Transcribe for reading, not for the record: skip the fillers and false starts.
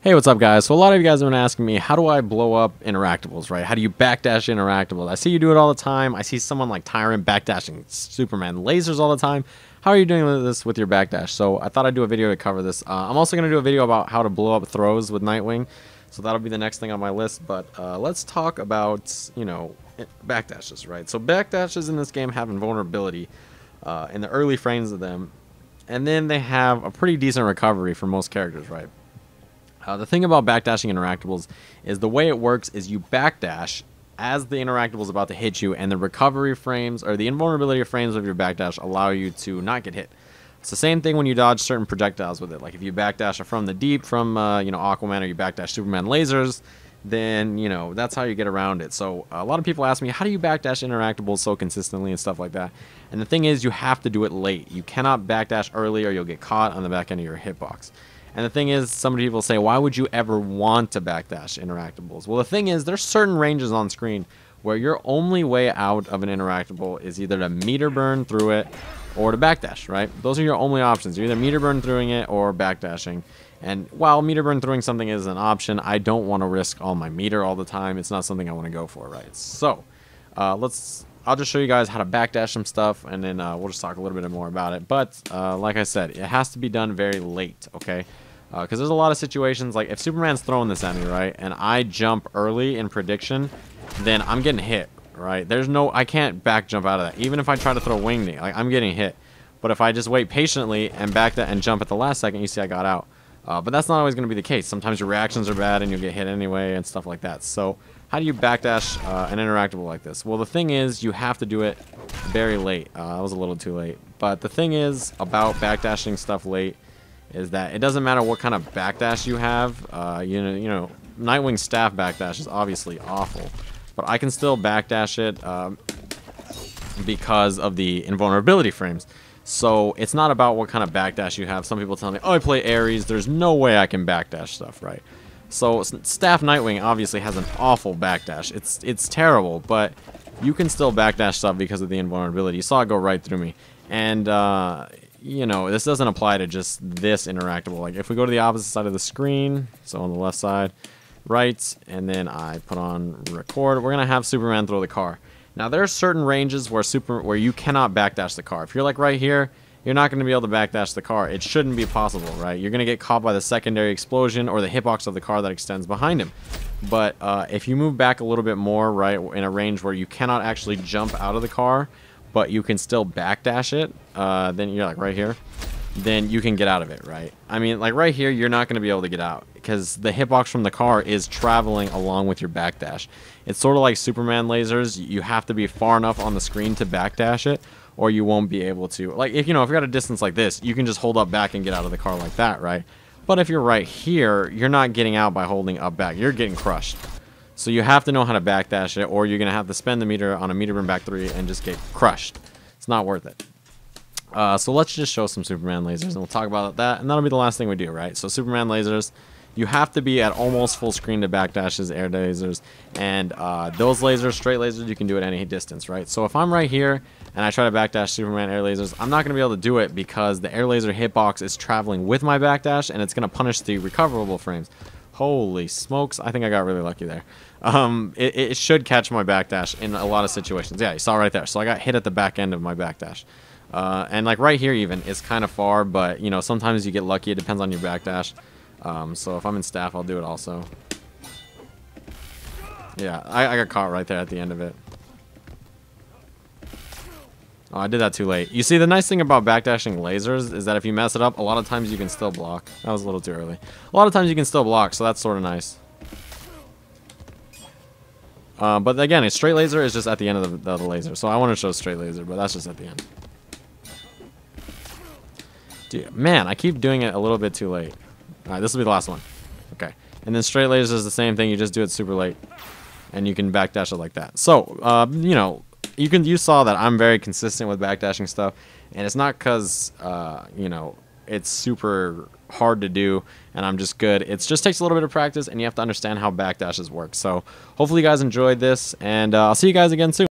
Hey, what's up, guys? So a lot of you guys have been asking me, how do I blow up interactables, right? How do you backdash interactables? I see you do it all the time. I see someone like Tyrant backdashing Superman lasers all the time. How are you doing this with your backdash? So I thought I'd do a video to cover this. I'm also going to do a video about how to blow up throws with Nightwing. So that'll be the next thing on my list. But let's talk about, backdashes, right? So backdashes in this game have invulnerability in the early frames of them. And then they have a pretty decent recovery for most characters, right? The thing about backdashing interactables is the way it works is you backdash as the interactable is about to hit you, and the recovery frames or the invulnerability frames of your backdash allow you to not get hit. It's the same thing when you dodge certain projectiles with it. Like if you backdash from the deep from Aquaman, or you backdash Superman lasers, then that's how you get around it. So a lot of people ask me, how do you backdash interactables so consistently and stuff like that? And the thing is, you have to do it late. You cannot backdash early or you'll get caught on the back end of your hitbox. And the thing is, some people say, why would you ever want to backdash interactables? Well, the thing is, there's certain ranges on screen where your only way out of an interactable is either to meter burn through it or to backdash, right? Those are your only options. You're either meter burn through it or backdashing. And while meter burn through something is an option, I don't want to risk all my meter all the time. It's not something I want to go for, right? So, I'll just show you guys how to backdash some stuff, and then we'll just talk a little bit more about it. But like I said, it has to be done very late, okay? Because there's a lot of situations, like if Superman's throwing this at me, right, and I jump early in prediction, then I'm getting hit, right? I can't back jump out of that. Even if I try to throw wing knee, like, I'm getting hit. But if I just wait patiently and back that and jump at the last second, you see I got out. But that's not always going to be the case. Sometimes your reactions are bad and you'll get hit anyway and stuff like that. So how do you backdash an interactable like this? Well, the thing is, you have to do it very late. That was a little too late. But the thing is about backdashing stuff late is that it doesn't matter what kind of backdash you have. Nightwing's staff backdash is obviously awful, but I can still backdash it because of the invulnerability frames. So it's not about what kind of backdash you have. Some people tell me, oh, I play Ares, there's no way I can backdash stuff, right? So staff Nightwing obviously has an awful backdash. It's terrible, but you can still backdash stuff because of the invulnerability. You saw it go right through me. And this doesn't apply to just this interactable. Like if we go to the opposite side of the screen, so on the left side, right, and then I put on record, we're gonna have Superman throw the car. Now there are certain ranges where you cannot backdash the car. If you're like right here, you're not going to be able to backdash the car. It shouldn't be possible, right? You're going to get caught by the secondary explosion or the hitbox of the car that extends behind him. But if you move back a little bit more, right, in a range where you cannot actually jump out of the car, but you can still backdash it, then you're like right here, then you can get out of it, right? I mean, like right here, you're not going to be able to get out because the hitbox from the car is traveling along with your backdash. It's sort of like Superman lasers. You have to be far enough on the screen to backdash it, or you won't be able to. Like if you're at a distance like this, you can just hold up back and get out of the car like that, right? But if you're right here, you're not getting out by holding up back. You're getting crushed. So you have to know how to backdash it, or you're going to have to spend the meter on a meter burn back 3 and just get crushed. It's not worth it. So let's just show some Superman lasers, and we'll talk about that, and that'll be the last thing we do, right? So Superman lasers, you have to be at almost full screen to backdash his air lasers, and those lasers, straight lasers, you can do at any distance, right? So if I'm right here and I try to backdash Superman air lasers, I'm not going to be able to do it because the air laser hitbox is traveling with my backdash, and it's going to punish the recoverable frames. Holy smokes, I think I got really lucky there. It should catch my backdash in a lot of situations. Yeah, you saw right there. So I got hit at the back end of my backdash. And like right here even, it's kind of far, but sometimes you get lucky. It depends on your backdash. So if I'm in staff, I'll do it also. Yeah, I got caught right there at the end of it. Oh, I did that too late. You see, the nice thing about backdashing lasers is that if you mess it up, a lot of times you can still block. That was a little too early. A lot of times you can still block, so that's sort of nice. But again, a straight laser is just at the end of the laser. So I want to show straight laser, but that's just at the end. Dude, man, I keep doing it a little bit too late. Alright, this will be the last one. Okay. And then straight laser is the same thing. You just do it super late. And you can backdash it like that. So, you saw that I'm very consistent with backdashing stuff. And it's not because, it's super hard to do and I'm just good. It just takes a little bit of practice, and you have to understand how backdashes work. So hopefully you guys enjoyed this, and I'll see you guys again soon.